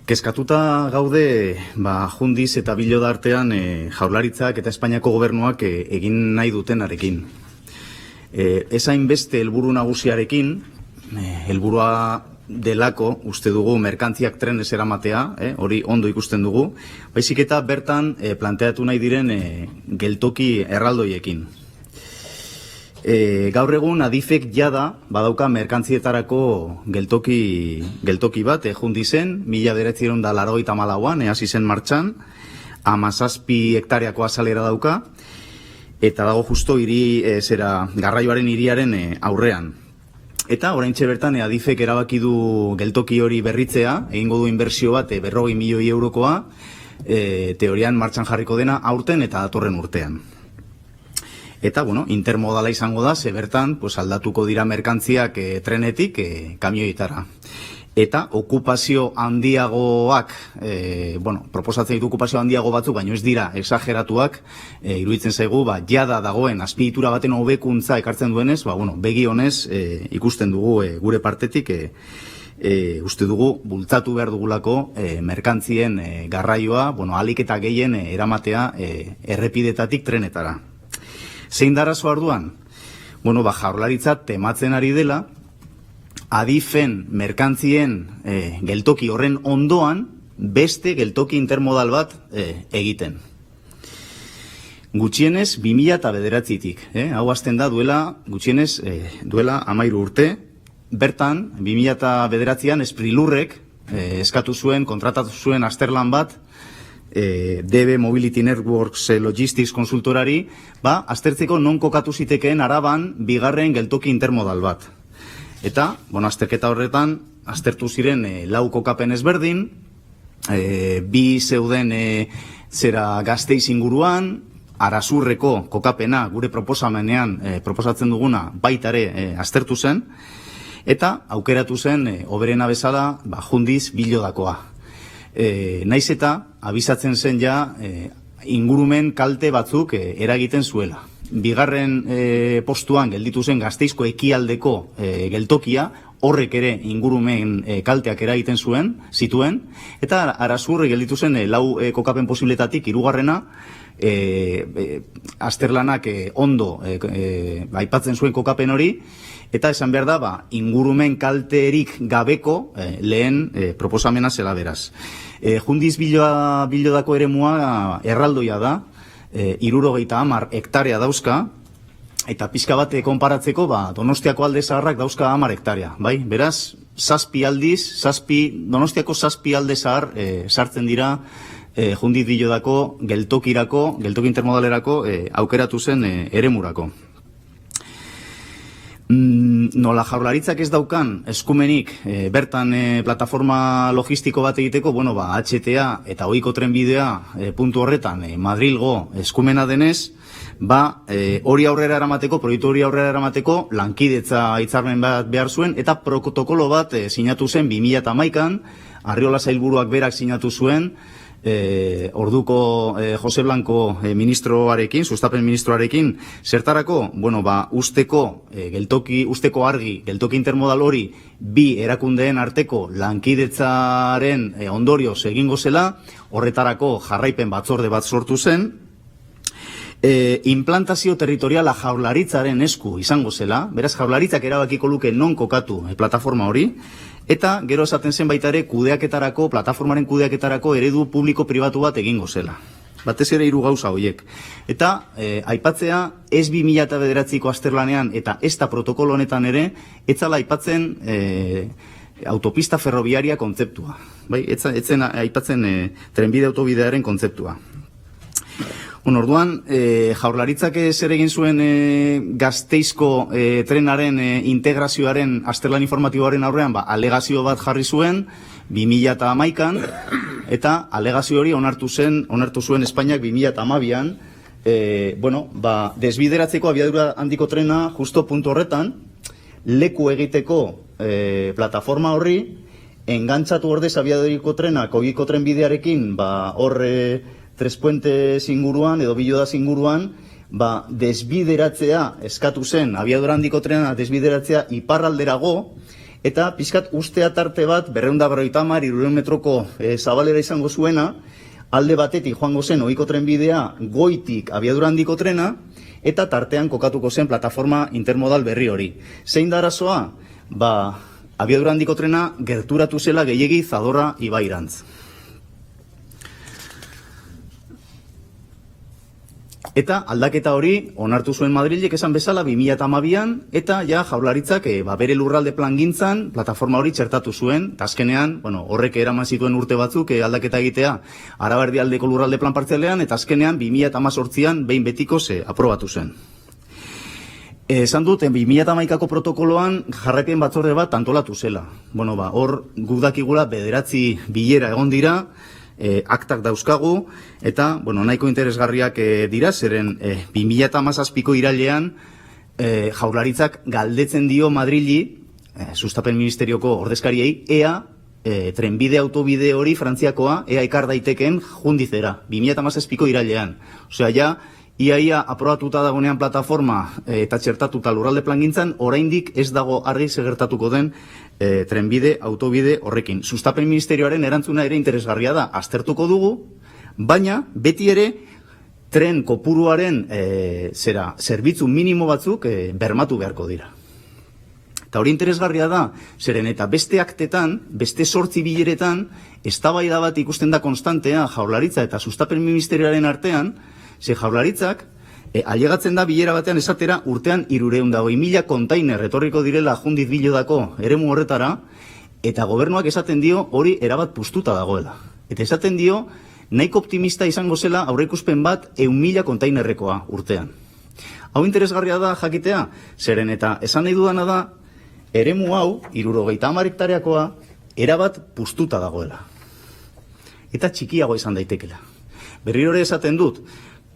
Kezkatuta gaude, Jundiz eta Biloda artean Jaurlaritzak eta Espainiako gobernuak egin nahi dutenarekin. Ez hainbeste helburu nagusiarekin, helburua delako uste dugu merkantziak trenez eramatea, hori ondo ikusten dugu, baizik eta bertan planteatu nahi diren geltoki erraldoiekin. Gaur egun Adifek jada badauka merkantzietarako geltoki bat, Jundizen, 1984an, hasi zen martxan, 17 hektareako azalera dauka, eta dago justo garraioaren hiriaren aurrean. Eta oraintxe bertan Adifek erabaki du geltoki hori berritzea, egingo du inbertsio bat 40 milioi eurokoa, teorian martxan jarriko dena aurten eta datorren urtean. Eta, intermodala izango da, ze bertan aldatuko dira merkantziak trenetik kamioitara. Eta okupazio handiagoak, proposatzen ditu okupazio handiago batzuk, baina ez dira exageratuak, iruditzen zaigu, jada dagoen azpiegitura baten hobekuntza ekartzen duenez, begi honez ikusten dugu gure partetik, uste dugu bultzatu behar dugulako merkantzien garraioa, ahalik eta gehien eramatea errepidetatik trenetara. Zein da arazoa orduan? Jaurlaritza tematzen ari dela, Adifen merkantzien geltoki horren ondoan beste geltoki intermodal bat egiten. Gutxienez 2009tik, hau hasten da gutxienez duela 13 urte, bertan 2009an Sprilurrek eskatu zuen, kontratatu zuen azterlan bat, DB Mobility Networks Logistics konsultorari, aztertzeko non kokatu zitekeen Araban bigarren geltoki intermodal bat. Eta, azterketa horretan, aztertu ziren 4 kokapen ezberdin, 2 zeuden Gasteiz inguruan, Arasurreko kokapena gure proposamenean proposatzen duguna baitare aztertu zen, eta aukeratu zen hoberena bezala Jundiz Bilodakoa. Naiz eta abisatzen zen ingurumen kalte batzuk eragiten zuela. Bigarren postuan gelditu zen Gasteizko ekialdeko geltokia, horrek ere ingurumen kalteak eragiten zituen, eta Arasurre gelditu zen 4 kokapen posibiletatik hirugarrena, azterlanak ondo aipatzen zuen kokapen hori, eta esan behar da, ingurumen kalterik gabeko lehen proposamena zela beraz. Jundiz Bilodako eremua erraldoia da, 70 hektarea dauzka, eta pixka bat konparatzeko, Donostiako Alde Zaharrak dauzka 10 hektarea. Beraz, Donostiako 7 alde zahar sartzen dira Jundiz Bilodako geltoki intermodalerako aukeratu zen eremurako. Nola Jaurlaritzak ez daukan eskumenik bertan plataforma logistiko bat egiteko, HTA eta ohiko trenbidea puntu horretan Madrilgo eskumena denez, hori aurrera eramateko, proiektu hori aurrera eramateko lankidetza hitzarmen bat behar zuen eta protokolo bat sinatu zen 2011an, Arriola sailburuak berak sinatu zuen, orduko Jose Blanco ministroarekin, sustapen ministroarekin, zertarako, usteko argi, geltoki intermodal hori, 2 erakundeen arteko lankidetzaren ondorioz egingo zela, horretarako jarraipen batzorde bat sortu zen, implantazio territoriala Jaurlaritzaren esku izango zela, beraz Jaurlaritzak erabakiko luke non kokatu plataforma hori, eta gero esaten zen baita ere plataformaren kudeaketarako eredu publiko-pribatu bat egingo zela. Batez ere 3 gauza horiek. Eta aipatzea ez 2009ko azterlanean eta ez da protokolo honetan ere, etzala aipatzen autopista ferroviaria kontzeptua. Etzen aipatzen trenbide autobidearen kontzeptua. Orduan, Jaurlaritzak zer egin zuen Gasteizko trenaren integrazioaren azterlan informatiboaren aurrean, alegazio bat jarri zuen 2011an, eta alegazio hori onartu zuen Espainiak 2012an, desbideratzeko abiadura handiko trena justo puntu horretan, leku egiteko plataforma horri, engantzatu ordez abiaduriko trenak ohiko trenbidearekin, Tres Puentes inguruan edo Bilodaz inguruan, desbideratzea eskatu zen, abiadura handiko trena desbideratzea iparralderago, eta pixkat ustea tarte bat 250, 300 metroko zabalera izango zuena, alde batetik joango zen ohiko trenbidea, goitik abiadura handiko trena, eta tartean kokatuko zen plataforma intermodal berri hori. Zein da arazoa? Abiadura handiko trena gerturatu zela gehiegi Zadorra ibairantz. Eta aldaketa hori onartu zuen Madrilek esan bezala 2012an, eta ja Jaurlaritzak bere lurralde plangintzan plataforma hori txertatu zuen, eta azkenean, horrek eraman zituen urte batzuk aldaketa egitea Araberdialdeko lurralde plan partzialean, eta azkenean 2018an behin betiko aprobatu zen. Esan dut, 2011ko protokoloan jarraken batzorde bat antolatu zela. Hor gudakigula 9 bilera egon dira, aktak dauzkagu, eta nahiko interesgarriak dira, zeren 2017ko irailean Jaurlaritzak galdetzen dio Madrili, Sustapen Ministerioko ordezkariei, ea trenbide autobide hori Frantziakoa, ea ekar daiteken jundizera, 2017ko irailean. Osea, ja, iaia aprobatuta dagoenean plataforma eta txertatuta lurralde plangintzan, oraindik ez dago argi segertatuko den trenbide, autobide horrekin. Sustapen Ministerioaren erantzuna ere interesgarria da, aztertuko dugu, baina beti ere tren kopuruaren zerbitzu minimo batzuk bermatu beharko dira. Eta hori interesgarria da, zeren eta beste aktetan, beste 8 bileretan, eztabaida bat ikusten da konstantea Jaurlaritza eta Sustapen Ministerioaren artean, ze Jaurlaritzak ailegatzen da bilera batean esatera urtean 320.000 kontainer etorriko direla jundiz bilodako eremu horretara, eta gobernuak esaten dio hori erabat puztuta dagoela. Eta esaten dio nahiko optimista izango zela aurreikuspen bat 100.000 kontainerrekoa urtean. Hau interesgarria da jakitea, zeren eta esan nahi dudana da, eremu hau 70 hektareakoa erabat puztuta dagoela. Eta txikiago izan daitekela. Berriro ere esaten dut,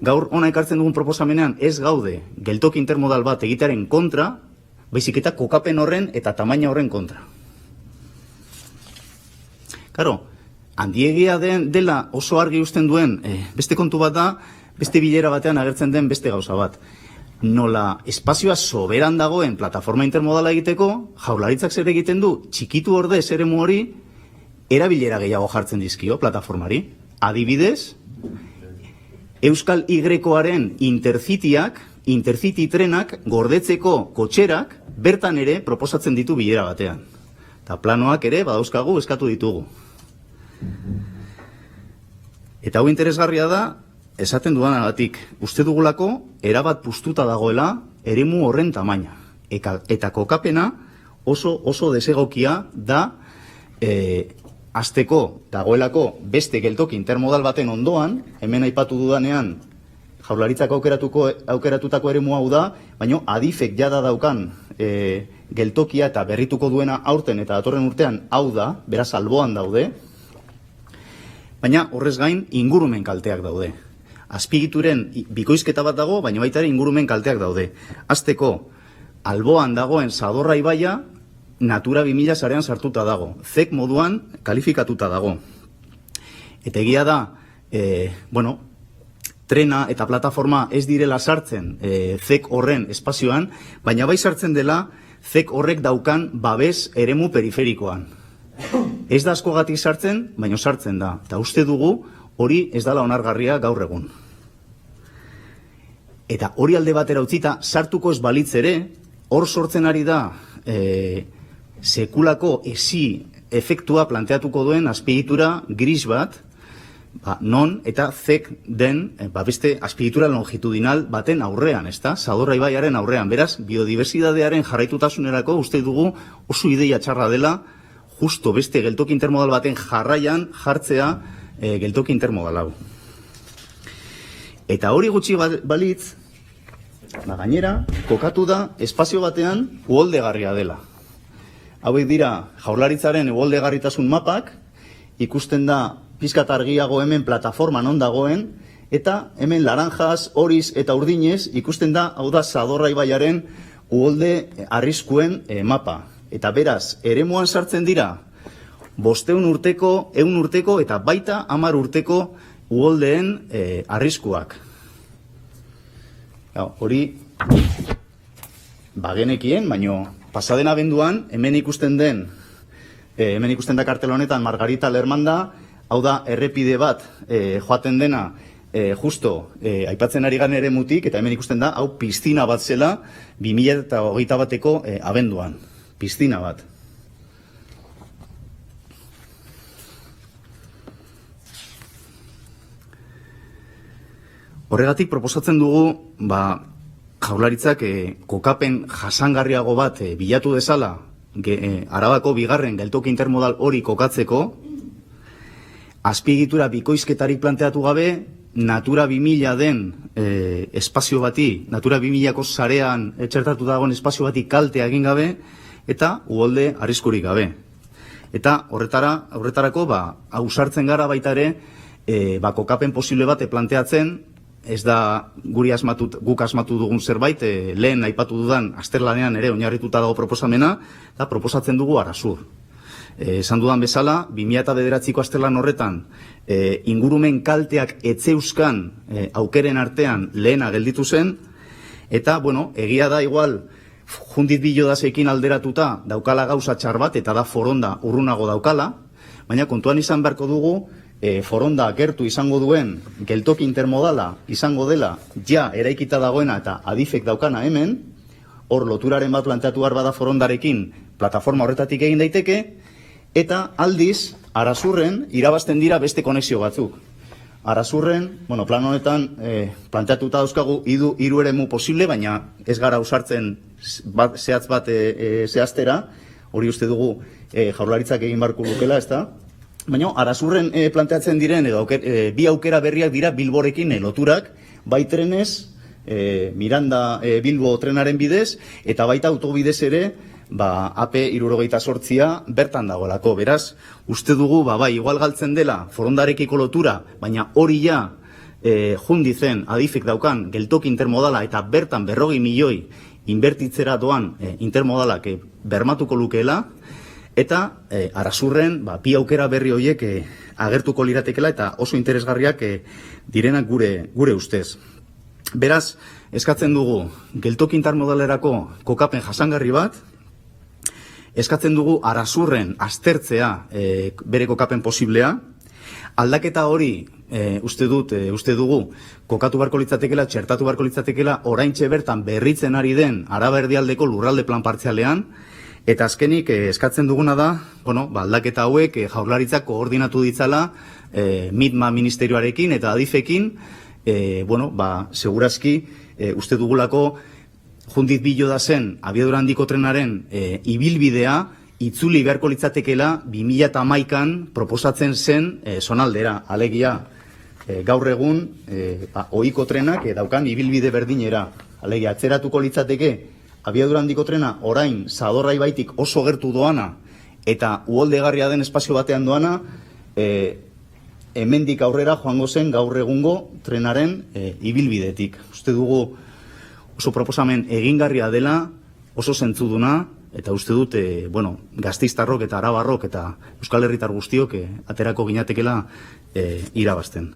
gaur ona ekartzen dugun proposamenean ez gaude geltoki intermodal bat egitearen kontra, baizik eta kokapen horren eta tamaina horren kontra. Karo, handiegia dela oso argi uzten duen beste kontu bat da, beste bilera batean agertzen den beste gauza bat. Nola espazioa soberan dagoen plataforma intermodala egiteko, Jaurlaritzak zer egiten du, txikitu ordez eremu hori, erabilera gehiago jartzen dizkio plataformari. Adibidez, Euskal Y-aren intercity trenak gordetzeko kotxerak bertan ere proposatzen ditu bilera batean. Eta planoak ere badauzkagu eskatu ditugu. Eta hau interesgarria da, esaten dudanagatik, uste dugulako erabat puztuta dagoela eremu horren tamaina. Eta kokapena oso desegokia da azteko dagoelako beste geltoki intermodal baten ondoan, hemen aipatu dudanean Jaurlaritzak aukeratutako eremu hau da, baina adifek jada daukan geltokia eta berrituko duena aurten eta datorren urtean hau da, beraz alboan daude, baina horrez gain ingurumen kalteak daude. Azpigituren bikoizketa bat dago, baina baita ere ingurumen kalteak daude. Azteko, alboan dagoen Zadorra ibaia, Natura 2000 sarean sartuta dago. ZEK moduan kalifikatuta dago. Eta egia da, trena eta plataforma ez direla sartzen ZEK horren espazioan, baina bai sartzen dela ZEK horrek daukan babes eremu periferikoan. Ez da askogatik sartzen, baina sartzen da. Eta uste dugu hori ez dala onargarria gaur egun. Eta hori alde batera utzita sartuko ez balitz ere, hor sortzen ari da sekulako esi efektua planteatuko duen azpiegitura gris bat, non eta ZEK den beste azpiegitura longitudinal baten aurrean, ezta? Zadorra ibaiaren aurrean. Beraz, biodiversitatearen jarraitutasunerako uste dugu oso ideia txarra dela justo beste geltoki intermodal baten jarraian jartzea geltoki intermodal hau. Eta hori gutxi balitz, gainera, kokatu da espazio batean uholdegarria dela. Hauek dira Jaurlaritzaren uholdegarritasun mapak, ikusten da pizkat argiago hemen plataforma non dagoen, eta hemen laranjaz, horiz eta urdinez ikusten da, hau da Zadorra ibaiaren uholde arriskuen mapa. Eta beraz, eremuan sartzen dira 500 urteko, 100 urteko eta baita 10 urteko uholdeen arriskuak. Hori bagenekien, baino pasaden abenduan, hemen ikusten da kartel honetan Margarita Lermanda, hau da errepide bat joaten dena justo aipatzen ari garen eremutik, eta hemen ikusten da, hau piztina bat zela 2021 bateko abenduan. Piztina bat. Horregatik proposatzen dugu, Jaurlaritzak kokapen jasangarriago bat bilatu dezala Arabako bigarren geltoki intermodal hori kokatzeko, azpiegitura bikoizketarik planteatu gabe, Natura 2000 den espazio bati, Natura 2000ko sarean etxertatu dagoen espazio bati kaltea egin gabe, eta uholde arriskurik gabe. Eta horretarako, ausartzen gara baita ere, kokapen posible bat planteatzen, ez da guk asmatu dugun zerbait, lehen aipatu dudan azterlanean ere oinarrituta dago proposamena, eta proposatzen dugu Arasur. Esan dudan bezala, 2009ko azterlan horretan, ingurumen kalteak etzeuskan aukeren artean lehena gelditu zen, eta, egia da igual, jundit bilodasekin alderatuta daukala gauza txar bat, eta da Foronda urrunago daukala, baina kontuan izan beharko dugu, Foronda gertu izango duen geltoki intermodala izango dela ja eraikita dagoena eta adifek daukana hemen, hor loturaren bat planteatu behar bada Forondarekin plataforma horretatik egin daiteke, eta aldiz Arasurren irabazten dira beste konexio batzuk. Arasurren, plan honetan planteatuta dauzkagu hiru eremu posible, baina ez gara ausartzen zehatz bat zehaztera, hori uste dugu Jaurlaritzak egin barko lukela, ez da? Baina, Arasurren planteatzen diren, bi aukera berriak dira Bilborekin loturak, bai trenez, Miranda Bilbo trenaren bidez, eta baita autobidez ere, AP 78 bertan dagoelako. Beraz, uste dugu, igual galtzen dela Forondarekiko lotura, baina hori ja jundi zen adifek daukan geltoki intermodala, eta bertan 40 milioi inbertitzera doan intermodalak bermatuko lukeela, eta Arasurren bi aukera berri horiek agertuko liratekela eta oso interesgarriak direnak gure ustez. Beraz, eskatzen dugu geltoki intermodalerako kokapen jasangarri bat, eskatzen dugu Arasurren aztertzea bere kokapen posiblea, aldaketa hori uste dugu kokatu barko litzatekela, txertatu barko litzatekela oraintxe bertan berritzen ari den Araba erdialdeko lurralde plan partzialean. Eta azkenik eskatzen duguna da, aldaketa hauek Jaurlaritzak koordinatu ditzala MITMA ministerioarekin eta adifekin, segurazki uste dugulako jundit biloda zen abiadura handiko trenaren ibilbidea itzuli beharko litzatekela 2011an proposatzen zen zonaldera, alegia gaur egun ohiko trenak daukan ibilbide berdinera, alegia atzeratuko litzateke abiadura handiko trena orain Zadorra ibaitik oso gertu doana eta uholdegarria den espazio batean doana, hemendik aurrera joango zen gaur egungo trenaren ibilbidetik. Uste dugu oso proposamen egingarria dela, oso zentzuduna, eta uste dut, Gasteiztarrok eta Arabarrok eta Euskal Herritar guztiok aterako ginatekela irabazten.